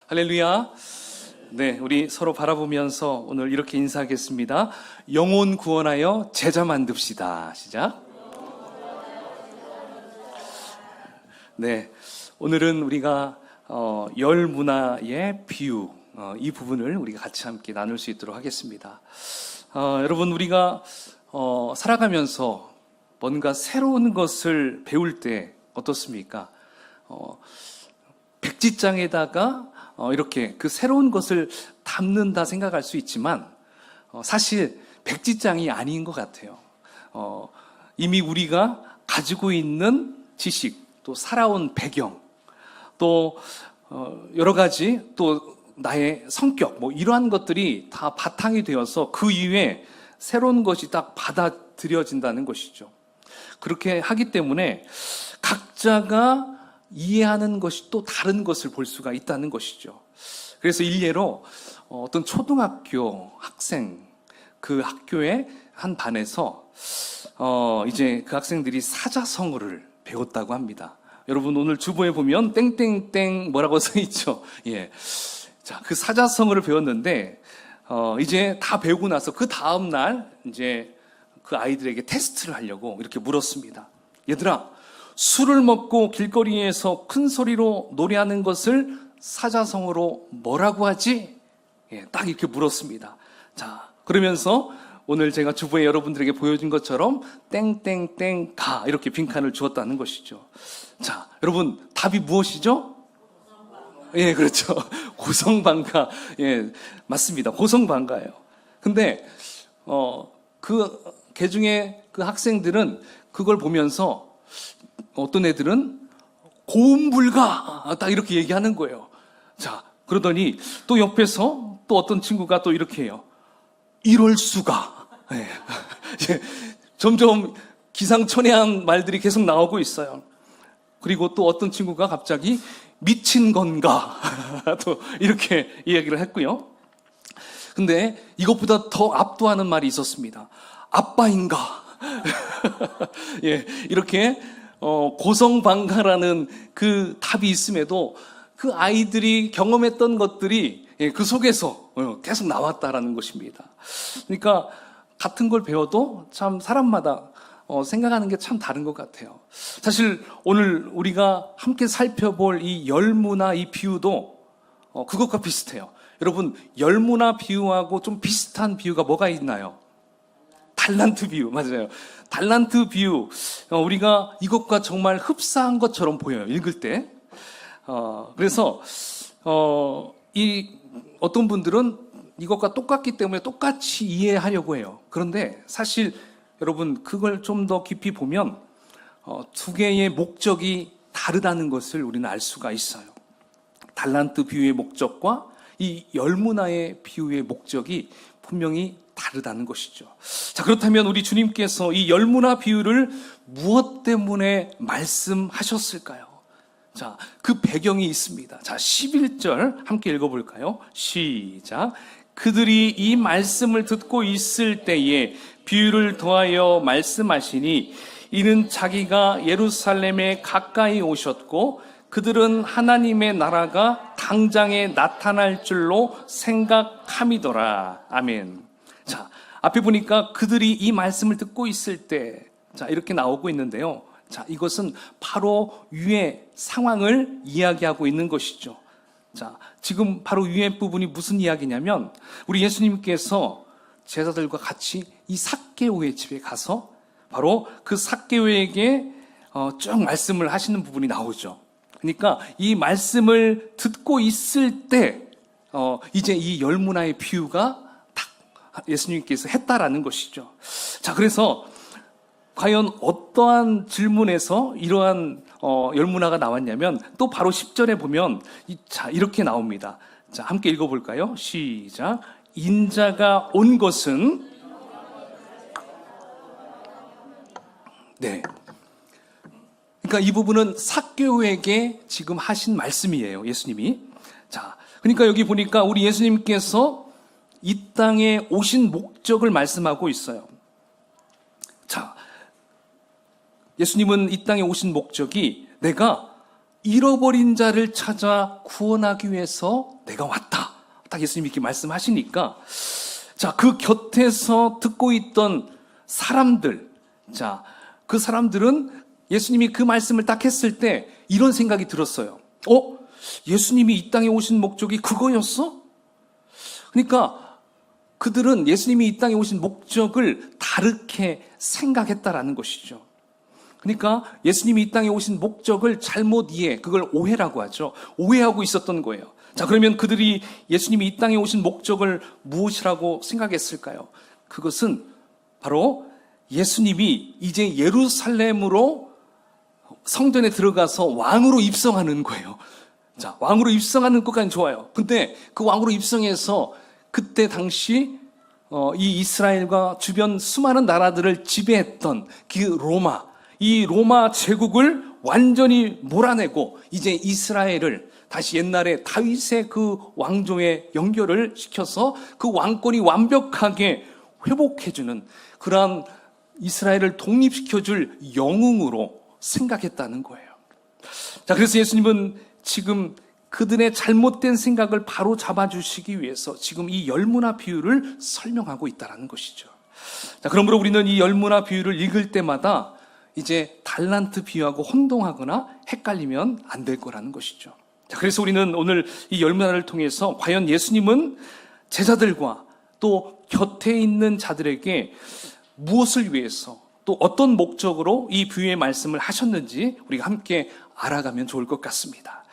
할렐루야. 네, 우리 서로 바라보면서 오늘 이렇게 인사하겠습니다. 영혼 구원하여 제자 만듭시다. 시작. 네, 오늘은 우리가 열 문화의 비유, 이 부분을 우리가 같이 함께 나눌 수 있도록 하겠습니다. 여러분, 우리가 살아가면서 뭔가 새로운 것을 배울 때 어떻습니까? 백지장에다가 이렇게 그 새로운 것을 담는다 생각할 수 있지만 사실 백지장이 아닌 것 같아요. 이미 우리가 가지고 있는 지식, 또 살아온 배경, 또 여러 가지, 또 나의 성격, 이러한 것들이 다 바탕이 되어서 그 이후에 새로운 것이 딱 받아들여진다는 것이죠. 그렇게 하기 때문에 각자가 이해하는 것이 또 다른 것을 볼 수가 있다는 것이죠. 그래서 일례로 어떤 초등학교 학생, 그 학교의 한 반에서 이제 그 학생들이 사자성어를 배웠다고 합니다. 여러분, 오늘 주보에 보면 땡땡땡 뭐라고 써 있죠? 예. 자, 그 사자성어를 배웠는데 이제 다 배우고 나서 그 다음 날 이제 그 아이들에게 테스트를 하려고 이렇게 물었습니다. 얘들아, 술을 먹고 길거리에서 큰 소리로 노래하는 것을 사자성어로 뭐라고 하지? 예, 딱 이렇게 물었습니다. 자, 그러면서 오늘 제가 주부에 여러분들에게 보여준 것처럼 땡땡땡 가 이렇게 빈칸을 주었다는 것이죠. 자, 여러분, 답이 무엇이죠? 예, 그렇죠. 고성방가. 예, 맞습니다. 고성방가예요. 근데 그 중에 그 학생들은 그걸 보면서 어떤 애들은 고음불가 딱 이렇게 얘기하는 거예요. 자, 그러더니 또 옆에서 또 어떤 친구가 또 이렇게 해요. 이럴 수가. 네. 점점 기상천외한 말들이 계속 나오고 있어요. 그리고 또 어떤 친구가 갑자기 미친 건가 또 이렇게 이야기를 했고요. 근데 이것보다 더 압도하는 말이 있었습니다. 아빠인가. 예, 이렇게 고성방가라는 그 답이 있음에도 그 아이들이 경험했던 것들이 그 속에서 계속 나왔다라는 것입니다. 그러니까 같은 걸 배워도 참 사람마다 생각하는 게 참 다른 것 같아요. 사실 오늘 우리가 함께 살펴볼 이 열무나 이 비유도 그것과 비슷해요. 여러분, 열무나 비유하고 좀 비슷한 비유가 뭐가 있나요? 달란트 비유, 맞아요. 달란트 비유, 우리가 이것과 정말 흡사한 것처럼 보여요, 읽을 때. 그래서 어떤 분들은 이것과 똑같기 때문에 똑같이 이해하려고 해요. 그런데 사실 여러분, 그걸 좀 더 깊이 보면 두 개의 목적이 다르다는 것을 우리는 알 수가 있어요. 달란트 비유의 목적과 이 열무나의 비유의 목적이 분명히 다르다는 것이죠. 자, 그렇다면 우리 주님께서 이 열무나 비유를 무엇 때문에 말씀하셨을까요? 자, 그 배경이 있습니다. 자, 11절 함께 읽어볼까요? 시작. 그들이 이 말씀을 듣고 있을 때에 비유를 더하여 말씀하시니 이는 자기가 예루살렘에 가까이 오셨고 그들은 하나님의 나라가 당장에 나타날 줄로 생각함이더라. 아멘. 자, 앞에 보니까 그들이 이 말씀을 듣고 있을 때, 자, 이렇게 나오고 있는데요. 자, 이것은 바로 위의 상황을 이야기하고 있는 것이죠. 자, 지금 바로 위의 부분이 무슨 이야기냐면, 우리 예수님께서 제자들과 같이 이 삭개오의 집에 가서 바로 그 삭개오에게 쭉 말씀을 하시는 부분이 나오죠. 그러니까 이 말씀을 듣고 있을 때, 이제 이 열무나의 비유가 예수님께서 했다라는 것이죠. 자, 그래서 과연 어떠한 질문에서 이러한 열무나가 나왔냐면 또 바로 10절에 보면 자, 이렇게 나옵니다. 자, 함께 읽어볼까요? 시작. 인자가 온 것은 네. 그러니까 이 부분은 삭개오에게 지금 하신 말씀이에요, 예수님이. 자, 그러니까 여기 보니까 우리 예수님께서 이 땅에 오신 목적을 말씀하고 있어요. 자, 예수님은 이 땅에 오신 목적이 내가 잃어버린 자를 찾아 구원하기 위해서 내가 왔다. 딱 예수님이 이렇게 말씀하시니까, 자, 그 곁에서 듣고 있던 사람들, 자, 그 사람들은 예수님이 그 말씀을 딱 했을 때 이런 생각이 들었어요. 예수님이 이 땅에 오신 목적이 그거였어? 그러니까 그들은 예수님이 이 땅에 오신 목적을 다르게 생각했다라는 것이죠. 그러니까 예수님이 이 땅에 오신 목적을 잘못 그걸 오해라고 하죠. 오해하고 있었던 거예요. 자, 그러면 그들이 예수님이 이 땅에 오신 목적을 무엇이라고 생각했을까요? 그것은 바로 예수님이 이제 예루살렘으로 성전에 들어가서 왕으로 입성하는 거예요. 자, 왕으로 입성하는 것까지 좋아요. 근데 그 왕으로 입성해서 그때 당시 이 이스라엘과 주변 수많은 나라들을 지배했던 이 로마 제국을 완전히 몰아내고 이제 이스라엘을 다시 옛날에 다윗의 그 왕조에 연결을 시켜서 그 왕권이 완벽하게 회복해주는 그러한 이스라엘을 독립시켜줄 영웅으로 생각했다는 거예요. 자, 그래서 예수님은 지금 그들의 잘못된 생각을 바로 잡아주시기 위해서 지금 이 열무나 비유를 설명하고 있다는 것이죠. 자, 그러므로 우리는 이 열무나 비유를 읽을 때마다 이제 달란트 비유하고 혼동하거나 헷갈리면 안 될 거라는 것이죠. 자, 그래서 우리는 오늘 이 열무나를 통해서 과연 예수님은 제자들과 또 곁에 있는 자들에게 무엇을 위해서 또 어떤 목적으로 이 비유의 말씀을 하셨는지 우리가 함께 알아가면 좋을 것 같습니다.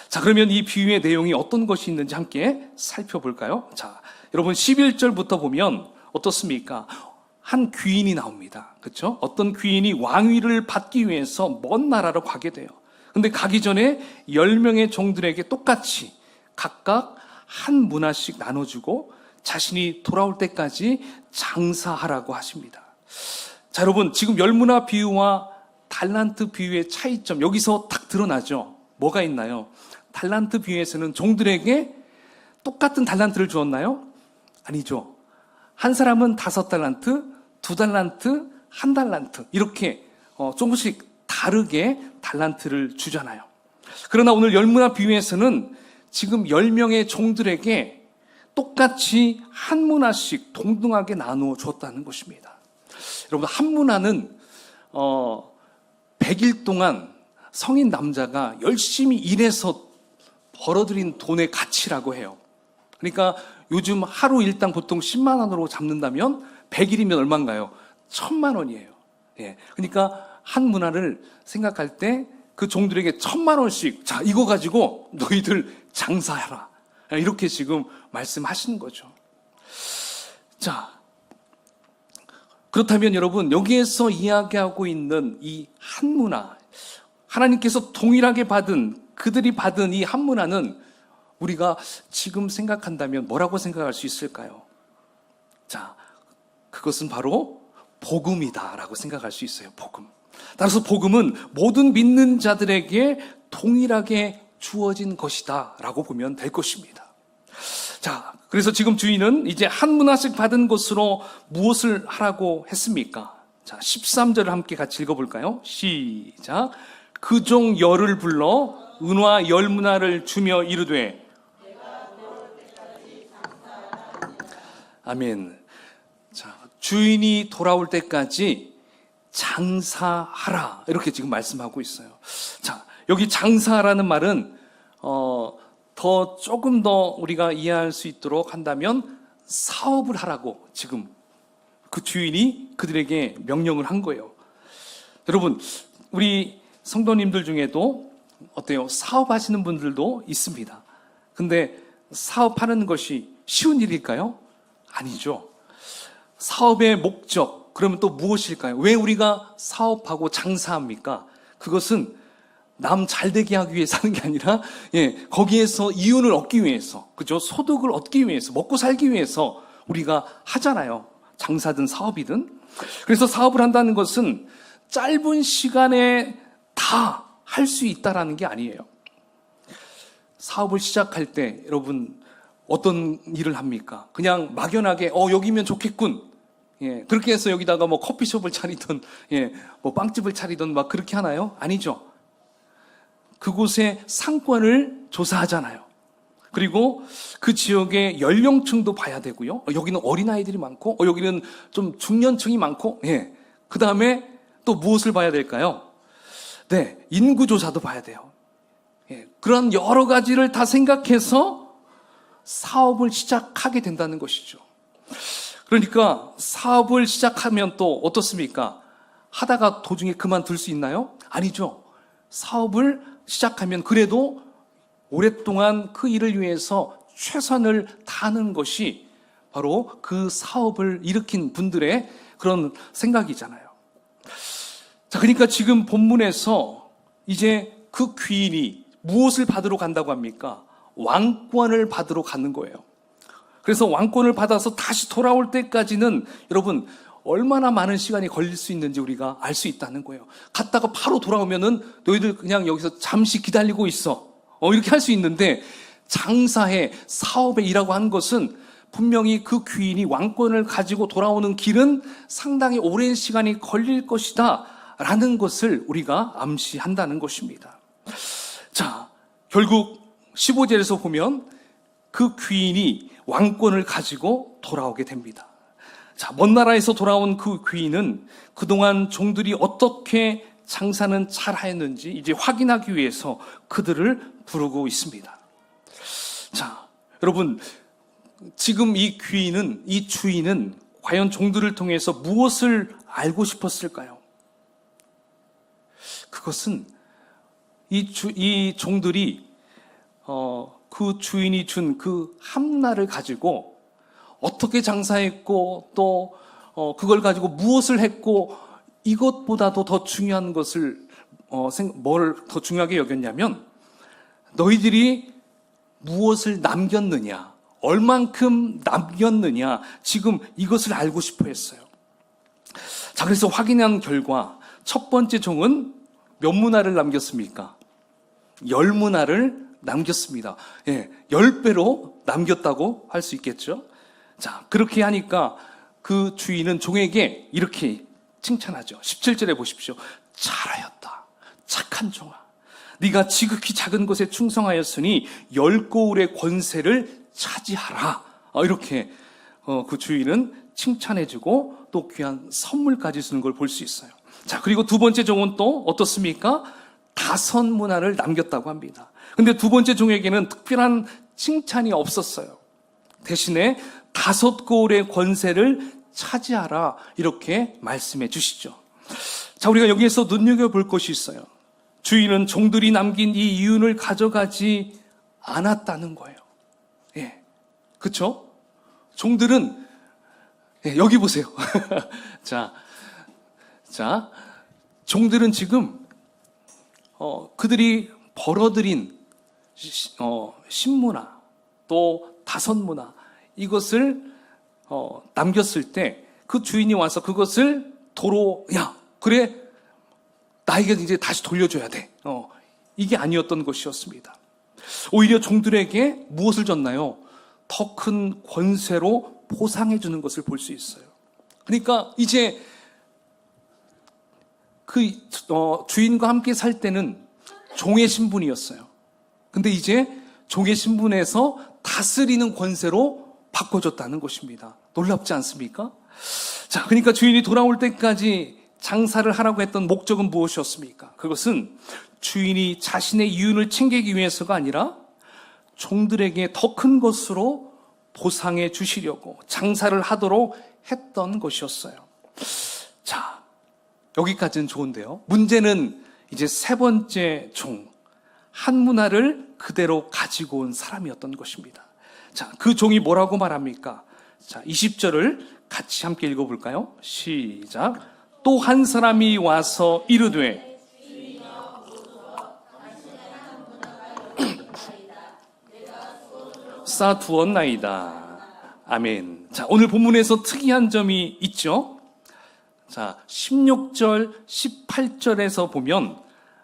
자, 그러면 이 비유의 내용이 어떤 것이 있는지 함께 살펴볼까요? 자, 여러분 11절부터 보면 어떻습니까? 한 귀인이 나옵니다. 그렇죠? 어떤 귀인이 왕위를 받기 위해서 먼 나라로 가게 돼요. 근데 가기 전에 10명의 종들에게 똑같이 각각 한 문화씩 나눠주고 자신이 돌아올 때까지 장사하라고 하십니다. 자, 여러분, 지금 열무나 비유와 달란트 비유의 차이점 여기서 딱 드러나죠. 뭐가 있나요? 달란트 비유에서는 종들에게 똑같은 달란트를 주었나요? 아니죠. 한 사람은 5달란트, 2달란트, 1달란트 이렇게 조금씩 다르게 달란트를 주잖아요. 그러나 오늘 열무나 비유에서는 지금 10명의 종들에게 똑같이 한 문화씩 동등하게 나누어 줬다는 것입니다. 여러분, 한 문화는 100일 동안 성인 남자가 열심히 일해서 벌어들인 돈의 가치라고 해요. 그러니까 요즘 하루 일당 보통 10만 원으로 잡는다면 100일이면 얼마인가요? 1000만 원이에요. 예. 그러니까 한 문화를 생각할 때 그 종들에게 1000만 원씩, 자, 이거 가지고 너희들 장사해라. 이렇게 지금 말씀하시는 거죠. 자, 그렇다면 여러분, 여기에서 이야기하고 있는 이 한 문화, 하나님께서 동일하게 그들이 받은 이 한 문화는 우리가 지금 생각한다면 뭐라고 생각할 수 있을까요? 자, 그것은 바로 복음이다라고 생각할 수 있어요. 복음. 따라서 복음은 모든 믿는 자들에게 동일하게 주어진 것이다라고 보면 될 것입니다. 자, 그래서 지금 주인은 이제 한 문화씩 받은 것으로 무엇을 하라고 했습니까? 자, 13절을 함께 같이 읽어볼까요? 시작. 그 종 열을 불러 은화 10문화를 주며 이르되 아멘. 자, 주인이 돌아올 때까지 장사하라 이렇게 지금 말씀하고 있어요. 자, 여기 장사라는 말은 조금 더 우리가 이해할 수 있도록 한다면 사업을 하라고 지금 그 주인이 그들에게 명령을 한 거예요. 여러분, 우리 성도님들 중에도 어때요? 사업하시는 분들도 있습니다. 근데 사업하는 것이 쉬운 일일까요? 아니죠. 사업의 목적, 그러면 또 무엇일까요? 왜 우리가 사업하고 장사합니까? 그것은 남 잘되게 하기 위해서 하는 게 아니라, 거기에서 이윤을 얻기 위해서, 그죠? 소득을 얻기 위해서, 먹고 살기 위해서 우리가 하잖아요. 장사든 사업이든. 그래서 사업을 한다는 것은 짧은 시간에 다 할 수 있다라는 게 아니에요. 사업을 시작할 때 여러분 어떤 일을 합니까? 그냥 막연하게 여기면 좋겠군. 그렇게 해서 여기다가 뭐 커피숍을 차리든 뭐 빵집을 차리든 막 그렇게 하나요? 아니죠. 그곳의 상권을 조사하잖아요. 그리고 그 지역의 연령층도 봐야 되고요. 여기는 어린아이들이 많고, 여기는 좀 중년층이 많고, 예. 그 다음에 또 무엇을 봐야 될까요? 네, 인구조사도 봐야 돼요. 예. 그런 여러 가지를 다 생각해서 사업을 시작하게 된다는 것이죠. 그러니까 사업을 시작하면 또 어떻습니까? 하다가 도중에 그만둘 수 있나요? 아니죠. 사업을 시작하면 그래도 오랫동안 그 일을 위해서 최선을 다하는 것이 바로 그 사업을 일으킨 분들의 그런 생각이잖아요. 자, 그러니까 지금 본문에서 이제 그 귀인이 무엇을 받으러 간다고 합니까? 왕권을 받으러 가는 거예요. 그래서 왕권을 받아서 다시 돌아올 때까지는 여러분 얼마나 많은 시간이 걸릴 수 있는지 우리가 알 수 있다는 거예요. 갔다가 바로 돌아오면은 너희들 그냥 여기서 잠시 기다리고 있어. 이렇게 할 수 있는데 장사에 사업에 일하고 한 것은 분명히 그 귀인이 왕권을 가지고 돌아오는 길은 상당히 오랜 시간이 걸릴 것이다 라는 것을 우리가 암시한다는 것입니다. 자, 결국 15절에서 보면 그 귀인이 왕권을 가지고 돌아오게 됩니다. 자, 먼 나라에서 돌아온 그 귀인은 그동안 종들이 어떻게 장사는 잘하였는지 이제 확인하기 위해서 그들을 부르고 있습니다. 자, 여러분, 지금 이 귀인은, 이 주인은 과연 종들을 통해서 무엇을 알고 싶었을까요? 그것은 이 종들이 그 주인이 준 그 함나를 가지고 어떻게 장사했고 또 그걸 가지고 무엇을 했고 이것보다도 더 중요한 것을 뭘 더 중요하게 여겼냐면 너희들이 무엇을 남겼느냐, 얼만큼 남겼느냐, 지금 이것을 알고 싶어 했어요. 자, 그래서 확인한 결과 첫 번째 종은 몇 문화를 남겼습니까? 10문화를 남겼습니다. 예, 10배로 남겼다고 할 수 있겠죠. 자, 그렇게 하니까 그 주인은 종에게 이렇게 칭찬하죠. 17절에 보십시오. 잘하였다. 착한 종아. 네가 지극히 작은 것에 충성하였으니 10고울의 권세를 차지하라. 이렇게 그 주인은 칭찬해주고 또 귀한 선물까지 주는 걸 볼 수 있어요. 자, 그리고 두 번째 종은 또 어떻습니까? 5문화를 남겼다고 합니다. 근데 두 번째 종에게는 특별한 칭찬이 없었어요. 대신에 5고울의 권세를 차지하라 이렇게 말씀해 주시죠. 자, 우리가 여기에서 눈여겨볼 것이 있어요. 주인은 종들이 남긴 이 이윤을 가져가지 않았다는 거예요. 예, 그렇죠? 종들은 여기 보세요. 자, 종들은 지금 그들이 벌어들인 신문화 또 5문화 이것을 남겼을 때 그 주인이 와서 그것을 도로 그래 나에게 이제 다시 돌려줘야 돼. 이게 아니었던 것이었습니다. 오히려 종들에게 무엇을 줬나요? 더 큰 권세로 보상해 주는 것을 볼 수 있어요. 그러니까 이제 그 주인과 함께 살 때는 종의 신분이었어요. 근데 이제 종의 신분에서 다스리는 권세로 바꿔줬다는 것입니다. 놀랍지 않습니까? 자, 그러니까 주인이 돌아올 때까지 장사를 하라고 했던 목적은 무엇이었습니까? 그것은 주인이 자신의 이윤을 챙기기 위해서가 아니라 종들에게 더 큰 것으로 보상해 주시려고 장사를 하도록 했던 것이었어요. 자, 여기까지는 좋은데요. 문제는 이제 세 번째 종, 한 문화를 그대로 가지고 온 사람이었던 것입니다. 자, 그 종이 뭐라고 말합니까? 자, 20절을 같이 함께 읽어볼까요? 시작. 또 한 사람이 와서 이르되 쌓아두었나이다. 아멘. 자, 오늘 본문에서 특이한 점이 있죠. 자, 16절, 18절에서 보면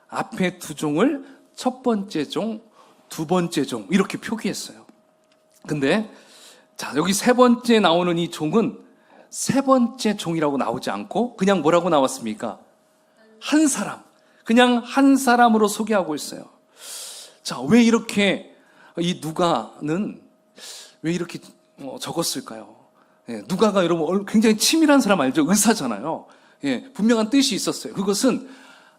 앞에 두 종을 첫 번째 종, 두 번째 종 이렇게 표기했어요. 근데 자, 여기 세 번째 나오는 이 종은 세 번째 종이라고 나오지 않고 그냥 뭐라고 나왔습니까? 한 사람. 그냥 한 사람으로 소개하고 있어요. 자, 왜 이렇게 이 누가는 왜 이렇게 적었을까요? 예, 누가가 여러분 굉장히 치밀한 사람 알죠? 의사잖아요. 예, 분명한 뜻이 있었어요. 그것은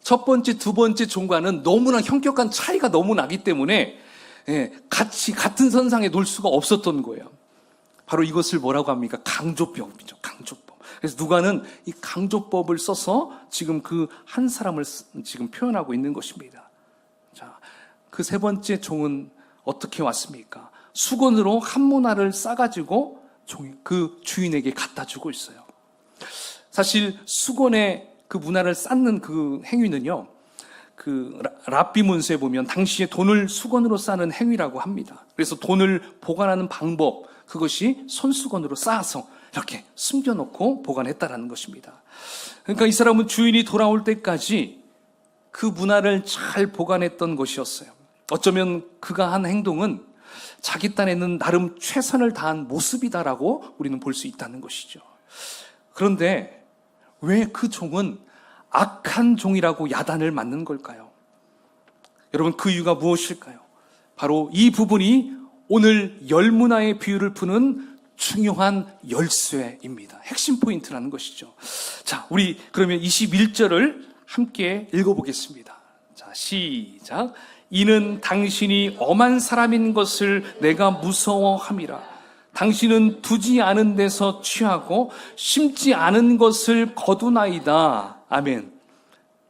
첫 번째, 두 번째 종과는 너무나 현격한 차이가 너무 나기 때문에 예, 같은 선상에 놓을 수가 없었던 거예요. 바로 이것을 뭐라고 합니까? 강조법이죠. 강조법. 그래서 누가는 이 강조법을 써서 지금 그 한 사람을 지금 표현하고 있는 것입니다. 자, 그 세 번째 종은 어떻게 왔습니까? 수건으로 한 모나를 싸가지고 그 주인에게 갖다 주고 있어요. 사실 수건에 그 문화를 쌓는 그 행위는요, 그 랍비 문서에 보면 당시에 돈을 수건으로 싸는 행위라고 합니다. 그래서 돈을 보관하는 방법, 그것이 손수건으로 쌓아서 이렇게 숨겨놓고 보관했다라는 것입니다. 그러니까 이 사람은 주인이 돌아올 때까지 그 문화를 잘 보관했던 것이었어요. 어쩌면 그가 한 행동은 자기 딴에는 나름 최선을 다한 모습이다라고 우리는 볼 수 있다는 것이죠. 그런데 왜 그 종은 악한 종이라고 야단을 맞는 걸까요? 여러분, 그 이유가 무엇일까요? 바로 이 부분이 오늘 열문화의 비유를 푸는 중요한 열쇠입니다. 핵심 포인트라는 것이죠. 자, 우리 그러면 21절을 함께 읽어보겠습니다. 자, 시작. 이는 당신이 엄한 사람인 것을 내가 무서워함이라. 당신은 두지 않은 데서 취하고 심지 않은 것을 거두나이다. 아멘.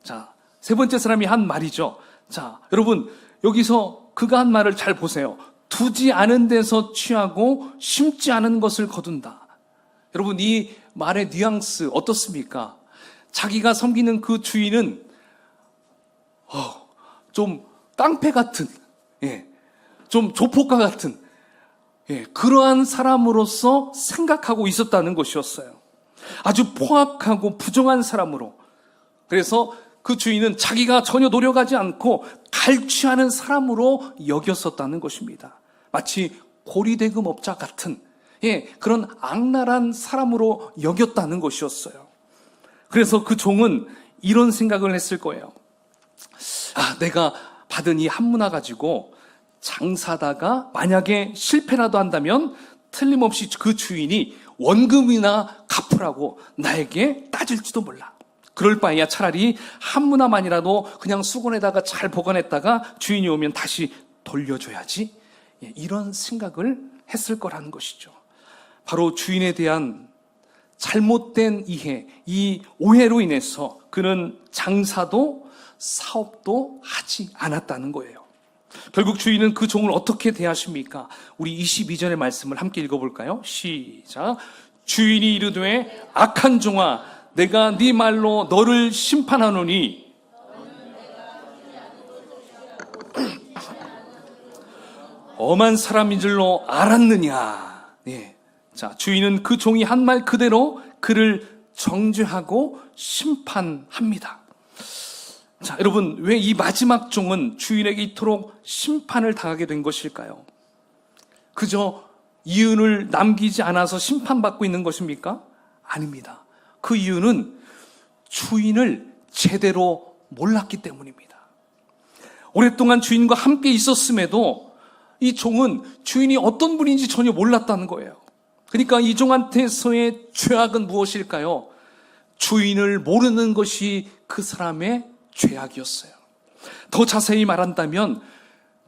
자, 세 번째 사람이 한 말이죠. 자, 여러분, 여기서 그가 한 말을 잘 보세요. 두지 않은 데서 취하고 심지 않은 것을 거둔다. 여러분, 이 말의 뉘앙스 어떻습니까? 자기가 섬기는 그 주인은 좀 깡패 같은, 좀 조폭가 같은, 그러한 사람으로서 생각하고 있었다는 것이었어요. 아주 포악하고 부정한 사람으로. 그래서 그 주인은 자기가 전혀 노력하지 않고 갈취하는 사람으로 여겼었다는 것입니다. 마치 고리대금업자 같은, 그런 악랄한 사람으로 여겼다는 것이었어요. 그래서 그 종은 이런 생각을 했을 거예요. 아, 내가 받은 이 한 문화 가지고 장사다가 만약에 실패라도 한다면 틀림없이 그 주인이 원금이나 갚으라고 나에게 따질지도 몰라. 그럴 바에야 차라리 한 문화만이라도 그냥 수건에다가 잘 보관했다가 주인이 오면 다시 돌려줘야지. 이런 생각을 했을 거라는 것이죠. 바로 주인에 대한 잘못된 이해, 이 오해로 인해서 그는 장사도 사업도 하지 않았다는 거예요. 결국 주인은 그 종을 어떻게 대하십니까? 우리 22절의 말씀을 함께 읽어볼까요? 시작. 주인이 이르되 악한 종아, 내가 네 말로 너를 심판하노니 엄한 사람인 줄로 알았느냐. 자, 주인은 그 종이 한 말 그대로 그를 정죄하고 심판합니다. 자, 여러분, 왜 이 마지막 종은 주인에게 이토록 심판을 당하게 된 것일까요? 그저 이윤을 남기지 않아서 심판받고 있는 것입니까? 아닙니다. 그 이유는 주인을 제대로 몰랐기 때문입니다. 오랫동안 주인과 함께 있었음에도 이 종은 주인이 어떤 분인지 전혀 몰랐다는 거예요. 그러니까 이 종한테서의 죄악은 무엇일까요? 주인을 모르는 것이 그 사람의 죄악이었어요. 더 자세히 말한다면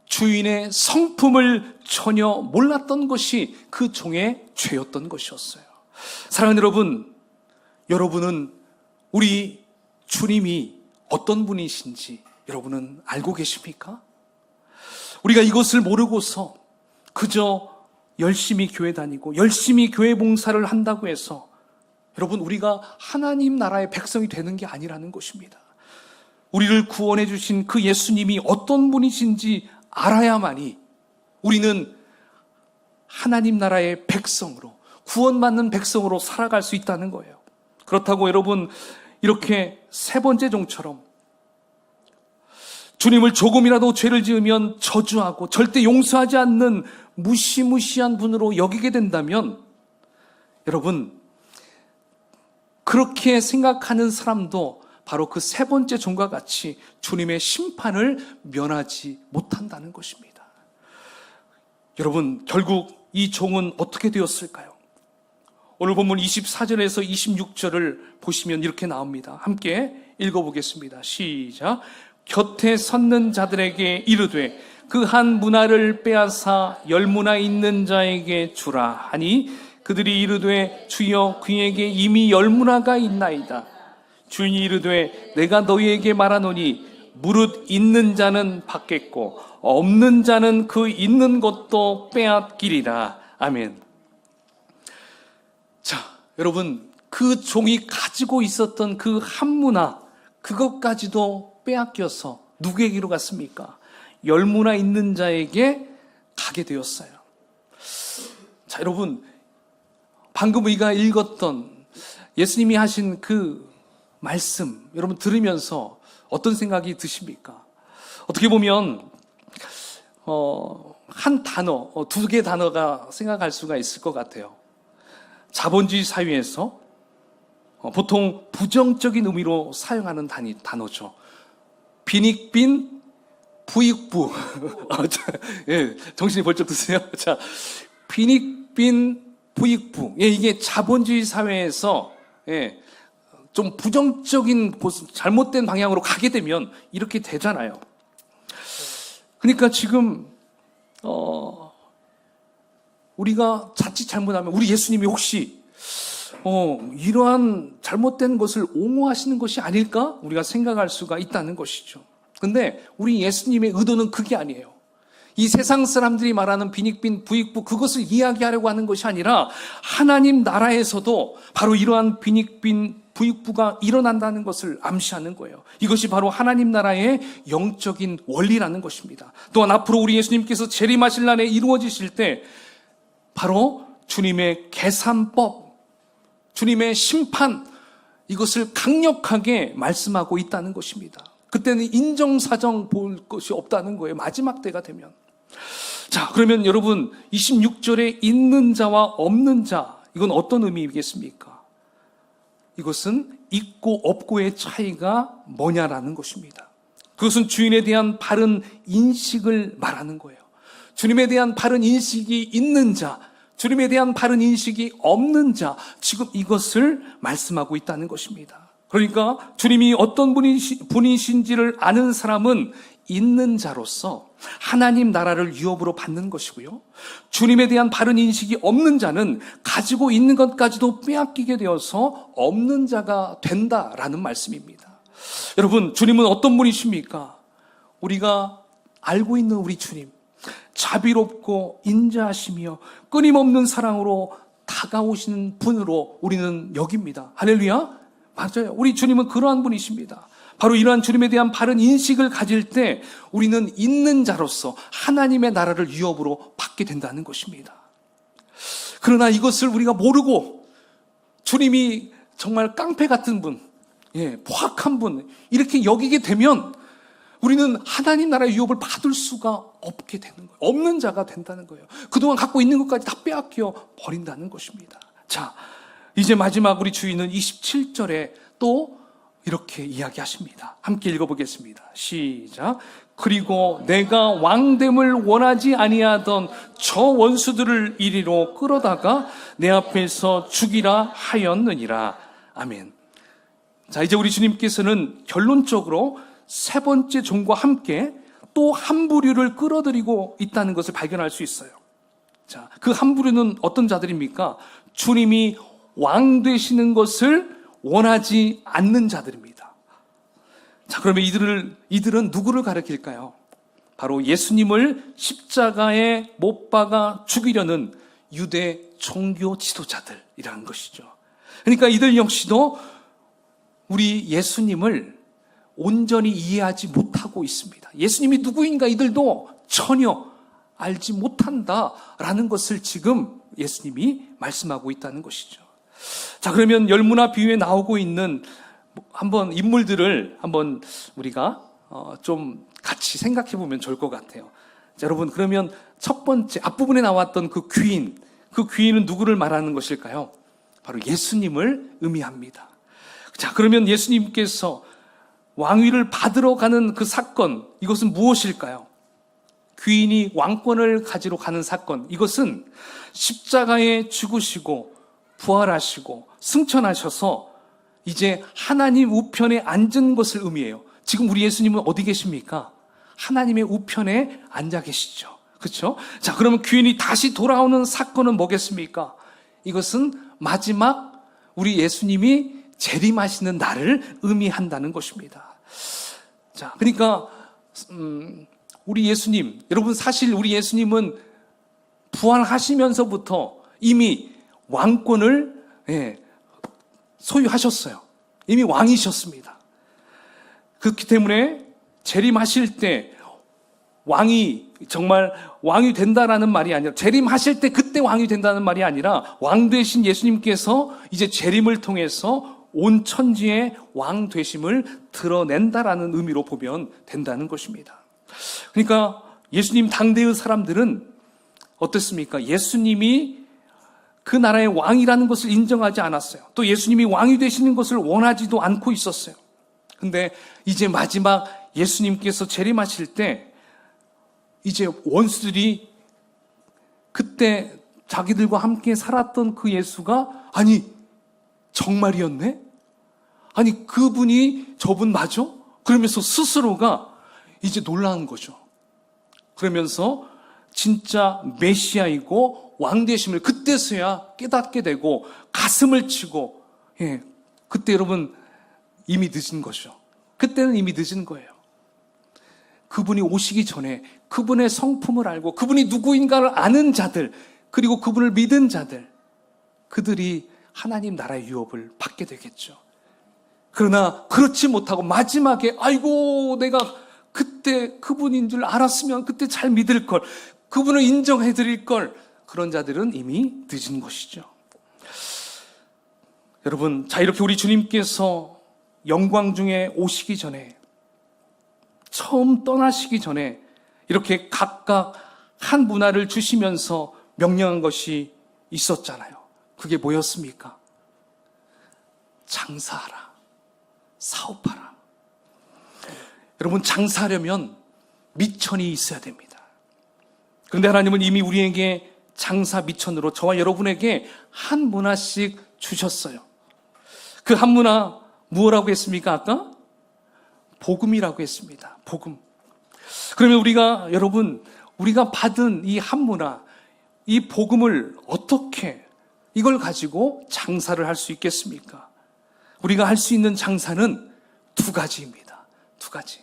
주인의 성품을 전혀 몰랐던 것이 그 종의 죄였던 것이었어요. 사랑하는 여러분, 여러분은 우리 주님이 어떤 분이신지 여러분은 알고 계십니까? 우리가 이것을 모르고서 그저 열심히 교회 다니고 열심히 교회 봉사를 한다고 해서 여러분, 우리가 하나님 나라의 백성이 되는 게 아니라는 것입니다. 우리를 구원해 주신 그 예수님이 어떤 분이신지 알아야만이 우리는 하나님 나라의 백성으로, 구원받는 백성으로 살아갈 수 있다는 거예요. 그렇다고 여러분, 이렇게 세 번째 종처럼 주님을 조금이라도 죄를 지으면 저주하고 절대 용서하지 않는 무시무시한 분으로 여기게 된다면 여러분, 그렇게 생각하는 사람도 바로 그 세 번째 종과 같이 주님의 심판을 면하지 못한다는 것입니다. 여러분, 결국 이 종은 어떻게 되었을까요? 오늘 본문 24절에서 26절을 보시면 이렇게 나옵니다. 함께 읽어보겠습니다. 시작. 곁에 섰는 자들에게 이르되 그 한 문화를 빼앗아 10문화 있는 자에게 주라 하니 그들이 이르되 주여 그에게 이미 10문화가 있나이다. 주인이 이르되 내가 너희에게 말하노니 무릇 있는 자는 받겠고 없는 자는 그 있는 것도 빼앗기리라. 아멘. 자, 여러분, 그 종이 가지고 있었던 그 한 문화, 그것까지도 빼앗겨서 누구에게로 갔습니까? 10문화 있는 자에게 가게 되었어요. 자, 여러분, 방금 우리가 읽었던 예수님이 하신 그 말씀, 여러분 들으면서 어떤 생각이 드십니까? 어떻게 보면 한 단어, 두 개 단어가 생각할 수가 있을 것 같아요. 자본주의 사회에서 보통 부정적인 의미로 사용하는 단어죠. 빈익빈 부익부. 예, 정신이 벌쩍 드세요. 자, 빈익빈 부익부. 예, 이게 자본주의 사회에서 좀 부정적인 잘못된 방향으로 가게 되면 이렇게 되잖아요. 그러니까 지금 우리가 자칫 잘못하면 우리 예수님이 혹시 이러한 잘못된 것을 옹호하시는 것이 아닐까? 우리가 생각할 수가 있다는 것이죠. 근데 우리 예수님의 의도는 그게 아니에요. 이 세상 사람들이 말하는 빈익빈 부익부, 그것을 이야기하려고 하는 것이 아니라 하나님 나라에서도 바로 이러한 빈익빈 부익부가 일어난다는 것을 암시하는 거예요. 이것이 바로 하나님 나라의 영적인 원리라는 것입니다. 또한 앞으로 우리 예수님께서 재림하실 날에 이루어지실 때 바로 주님의 계산법, 주님의 심판, 이것을 강력하게 말씀하고 있다는 것입니다. 그때는 인정사정 볼 것이 없다는 거예요. 마지막 때가 되면. 자, 그러면 여러분 26절에 있는 자와 없는 자, 이건 어떤 의미이겠습니까? 이것은 있고 없고의 차이가 뭐냐라는 것입니다. 그것은 주인에 대한 바른 인식을 말하는 거예요. 주님에 대한 바른 인식이 있는 자, 주님에 대한 바른 인식이 없는 자, 지금 이것을 말씀하고 있다는 것입니다. 그러니까 주님이 어떤 분이신지를 아는 사람은 있는 자로서 하나님 나라를 유업으로 받는 것이고요. 주님에 대한 바른 인식이 없는 자는 가지고 있는 것까지도 빼앗기게 되어서 없는 자가 된다라는 말씀입니다. 여러분, 주님은 어떤 분이십니까? 우리가 알고 있는 우리 주님, 자비롭고 인자하시며 끊임없는 사랑으로 다가오시는 분으로 우리는 여깁니다. 할렐루야. 맞아요. 우리 주님은 그러한 분이십니다. 바로 이러한 주님에 대한 바른 인식을 가질 때 우리는 있는 자로서 하나님의 나라를 유업으로 받게 된다는 것입니다. 그러나 이것을 우리가 모르고 주님이 정말 깡패 같은 분, 포악한 분, 이렇게 여기게 되면 우리는 하나님 나라의 유업을 받을 수가 없게 되는 거예요. 없는 자가 된다는 거예요. 그동안 갖고 있는 것까지 다 빼앗겨 버린다는 것입니다. 자, 이제 마지막 우리 주인은 27절에 또 이렇게 이야기하십니다. 함께 읽어보겠습니다. 시작. 그리고 내가 왕됨을 원하지 아니하던 저 원수들을 이리로 끌어다가 내 앞에서 죽이라 하였느니라. 아멘. 자, 이제 우리 주님께서는 결론적으로 세 번째 종과 함께 또 한 부류를 끌어들이고 있다는 것을 발견할 수 있어요. 자, 그 한 부류는 어떤 자들입니까? 주님이 왕 되시는 것을 원하지 않는 자들입니다. 자, 그러면 이들은 누구를 가리킬까요? 바로 예수님을 십자가에 못 박아 죽이려는 유대 종교 지도자들이라는 것이죠. 그러니까 이들 역시도 우리 예수님을 온전히 이해하지 못하고 있습니다. 예수님이 누구인가 이들도 전혀 알지 못한다라는 것을 지금 예수님이 말씀하고 있다는 것이죠. 자, 그러면 10문화 비유에 나오고 있는 한번 인물들을 한번 우리가 좀 같이 생각해 보면 좋을 것 같아요. 자, 여러분, 그러면 첫 번째 앞부분에 나왔던 그 귀인은 누구를 말하는 것일까요? 바로 예수님을 의미합니다. 자, 그러면 예수님께서 왕위를 받으러 가는 그 사건, 이것은 무엇일까요? 귀인이 왕권을 가지러 가는 사건, 이것은 십자가에 죽으시고 부활하시고 승천하셔서 이제 하나님 우편에 앉은 것을 의미해요. 지금 우리 예수님은 어디 계십니까? 하나님의 우편에 앉아 계시죠. 그렇죠? 자, 그러면 귀인이 다시 돌아오는 사건은 뭐겠습니까? 이것은 마지막 우리 예수님이 재림하시는 날을 의미한다는 것입니다. 자, 그러니까 우리 예수님, 여러분 사실 우리 예수님은 부활하시면서부터 이미 왕권을 소유하셨어요. 이미 왕이셨습니다. 그렇기 때문에 재림하실 때 왕이 정말 왕이 된다라는 말이 아니라, 재림하실 때 그때 왕이 된다는 말이 아니라 왕 되신 예수님께서 이제 재림을 통해서 온 천지의 왕 되심을 드러낸다라는 의미로 보면 된다는 것입니다. 그러니까 예수님 당대의 사람들은 어떻습니까? 예수님이 그 나라의 왕이라는 것을 인정하지 않았어요. 또 예수님이 왕이 되시는 것을 원하지도 않고 있었어요. 근데 이제 마지막 예수님께서 재림하실 때 이제 원수들이 그때 자기들과 함께 살았던 그 예수가 아니 정말이었네? 아니 그분이 저분 맞아? 그러면서 스스로가 이제 놀라는 거죠. 그러면서 진짜 메시아이고 왕 되심을 그때서야 깨닫게 되고 가슴을 치고, 그때 여러분 이미 늦은 거죠. 그때는 이미 늦은 거예요. 그분이 오시기 전에 그분의 성품을 알고 그분이 누구인가를 아는 자들, 그리고 그분을 믿은 자들, 그들이 하나님 나라의 유업을 받게 되겠죠. 그러나 그렇지 못하고 마지막에 아이고 내가 그때 그분인 줄 알았으면 그때 잘 믿을 걸, 그분을 인정해 드릴 걸, 그런 자들은 이미 늦은 것이죠. 여러분, 자 이렇게 우리 주님께서 영광 중에 오시기 전에, 처음 떠나시기 전에 이렇게 각각 한 문화를 주시면서 명령한 것이 있었잖아요. 그게 뭐였습니까? 장사하라, 사업하라. 여러분, 장사하려면 미천이 있어야 됩니다. 그런데 하나님은 이미 우리에게 장사 미천으로 저와 여러분에게 한 문화씩 주셨어요. 그 한 문화 무엇이라고 했습니까? 아까? 복음이라고 했습니다. 복음. 그러면 우리가 받은 이 한 문화, 이 복음을 어떻게 이걸 가지고 장사를 할 수 있겠습니까? 우리가 할 수 있는 장사는 두 가지입니다. 두 가지.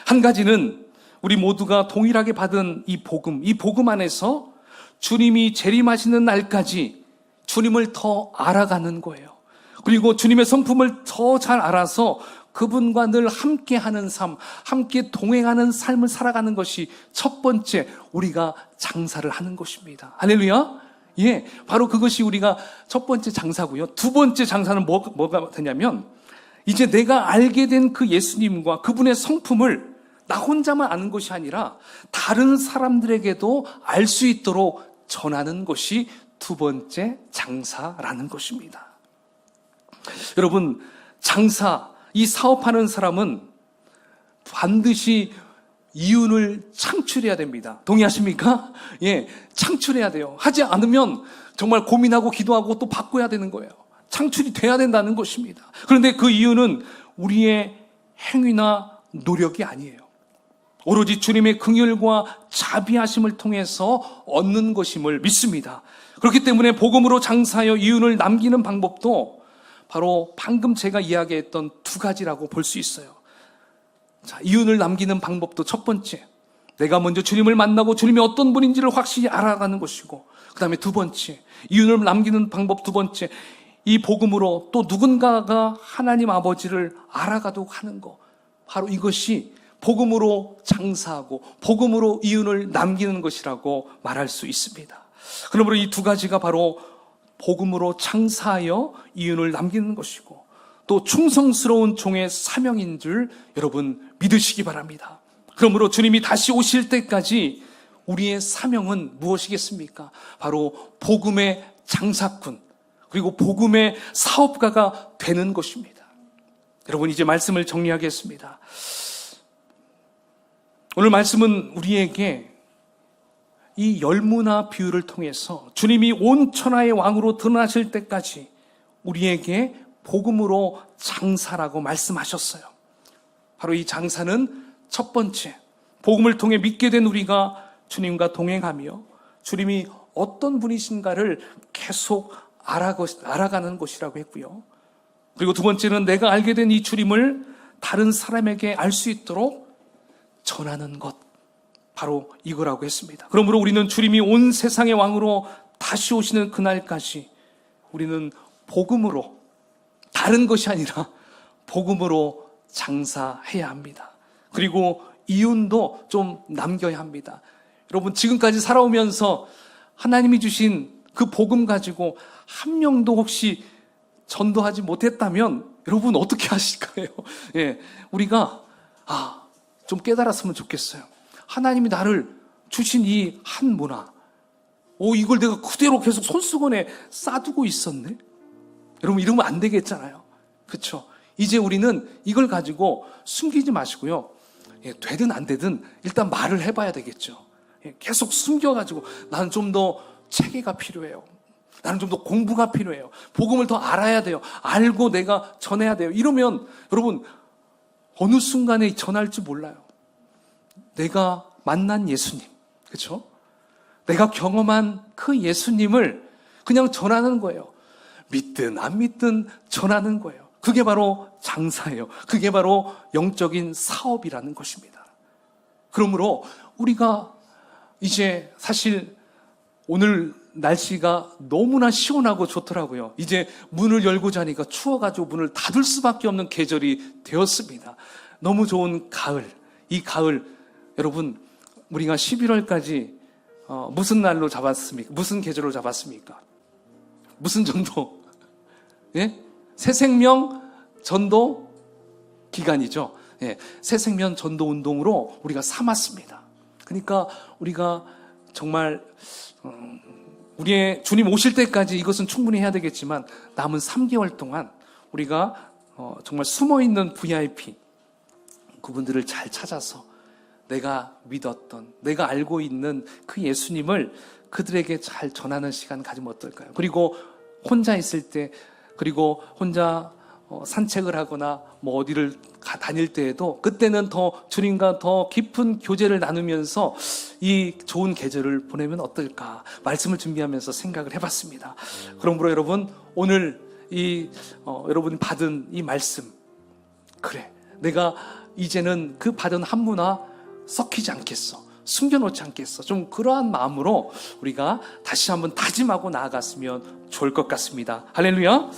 한 가지는 우리 모두가 동일하게 받은 이 복음 안에서 주님이 재림하시는 날까지 주님을 더 알아가는 거예요. 그리고 주님의 성품을 더 잘 알아서 그분과 늘 함께하는 삶, 함께 동행하는 삶을 살아가는 것이 첫 번째 우리가 장사를 하는 것입니다. 할렐루야. 예, 바로 그것이 우리가 첫 번째 장사고요. 두 번째 장사는 뭐가 되냐면, 이제 내가 알게 된 그 예수님과 그분의 성품을 나 혼자만 아는 것이 아니라 다른 사람들에게도 알 수 있도록 전하는 것이 두 번째 장사라는 것입니다. 여러분, 장사, 이 사업하는 사람은 반드시 이윤을 창출해야 됩니다. 동의하십니까? 예, 창출해야 돼요. 하지 않으면 정말 고민하고 기도하고 또 바꿔야 되는 거예요. 창출이 돼야 된다는 것입니다. 그런데 그 이유는 우리의 행위나 노력이 아니에요. 오로지 주님의 긍휼과 자비하심을 통해서 얻는 것임을 믿습니다. 그렇기 때문에 복음으로 장사하여 이윤을 남기는 방법도 바로 방금 제가 이야기했던 두 가지라고 볼 수 있어요. 자, 이윤을 남기는 방법도 첫 번째, 내가 먼저 주님을 만나고 주님이 어떤 분인지를 확실히 알아가는 것이고, 그 다음에 두 번째, 이윤을 남기는 방법 두 번째, 이 복음으로 또 누군가가 하나님 아버지를 알아가도록 하는 것, 바로 이것이 복음으로 장사하고 복음으로 이윤을 남기는 것이라고 말할 수 있습니다. 그러므로 이 두 가지가 바로 복음으로 장사하여 이윤을 남기는 것이고, 또 충성스러운 종의 사명인 줄 여러분 믿으시기 바랍니다. 그러므로 주님이 다시 오실 때까지 우리의 사명은 무엇이겠습니까? 바로 복음의 장사꾼, 그리고 복음의 사업가가 되는 것입니다. 여러분, 이제 말씀을 정리하겠습니다. 오늘 말씀은 우리에게 이 열무나 비유를 통해서 주님이 온 천하의 왕으로 드러나실 때까지 우리에게 복음으로 장사라고 말씀하셨어요. 바로 이 장사는 첫 번째, 복음을 통해 믿게 된 우리가 주님과 동행하며 주님이 어떤 분이신가를 계속 알아가는 것이라고 했고요. 그리고 두 번째는 내가 알게 된 이 주님을 다른 사람에게 알 수 있도록 전하는 것, 바로 이거라고 했습니다. 그러므로 우리는 주님이 온 세상의 왕으로 다시 오시는 그날까지 우리는 복음으로, 다른 것이 아니라 복음으로 장사해야 합니다. 그리고 이윤도 좀 남겨야 합니다. 여러분, 지금까지 살아오면서 하나님이 주신 그 복음 가지고 한 명도 혹시 전도하지 못했다면 여러분 어떻게 하실까요? 예, 우리가 좀 깨달았으면 좋겠어요. 하나님이 나를 주신 이 한 문화, 이걸 내가 그대로 계속 손수건에 싸두고 있었네? 여러분, 이러면 안 되겠잖아요. 그렇죠? 이제 우리는 이걸 가지고 숨기지 마시고요. 되든 안 되든 일단 말을 해봐야 되겠죠. 계속 숨겨가지고 나는 좀 더 체계가 필요해요. 나는 좀 더 공부가 필요해요. 복음을 더 알아야 돼요. 알고 내가 전해야 돼요. 이러면 여러분 어느 순간에 전할지 몰라요. 내가 만난 예수님, 그렇죠? 내가 경험한 그 예수님을 그냥 전하는 거예요. 믿든 안 믿든 전하는 거예요. 그게 바로 장사예요. 그게 바로 영적인 사업이라는 것입니다. 그러므로 우리가 이제 사실 오늘 날씨가 너무나 시원하고 좋더라고요. 이제 문을 열고 자니까 추워가지고 문을 닫을 수밖에 없는 계절이 되었습니다. 너무 좋은 가을. 이 가을, 여러분, 우리가 11월까지 무슨 날로 잡았습니까? 무슨 계절로 잡았습니까? 무슨 전도? 예? 새생명 전도 기간이죠. 예, 새생명 전도 운동으로 우리가 삼았습니다. 그러니까 우리가 정말 우리의 주님 오실 때까지 이것은 충분히 해야 되겠지만 남은 3개월 동안 우리가 정말 숨어있는 VIP 그분들을 잘 찾아서 내가 믿었던, 내가 알고 있는 그 예수님을 그들에게 잘 전하는 시간 가지면 어떨까요? 그리고 혼자 있을 때, 그리고 혼자 산책을 하거나 어디를 다닐 때에도 그때는 더 주님과 더 깊은 교제를 나누면서 이 좋은 계절을 보내면 어떨까 말씀을 준비하면서 생각을 해봤습니다. 그러므로 여러분, 오늘 여러분이 받은 이 말씀, 그래, 내가 이제는 그 받은 한 문화 썩히지 않겠어, 숨겨놓지 않겠어, 좀 그러한 마음으로 우리가 다시 한번 다짐하고 나아갔으면 좋을 것 같습니다. 할렐루야.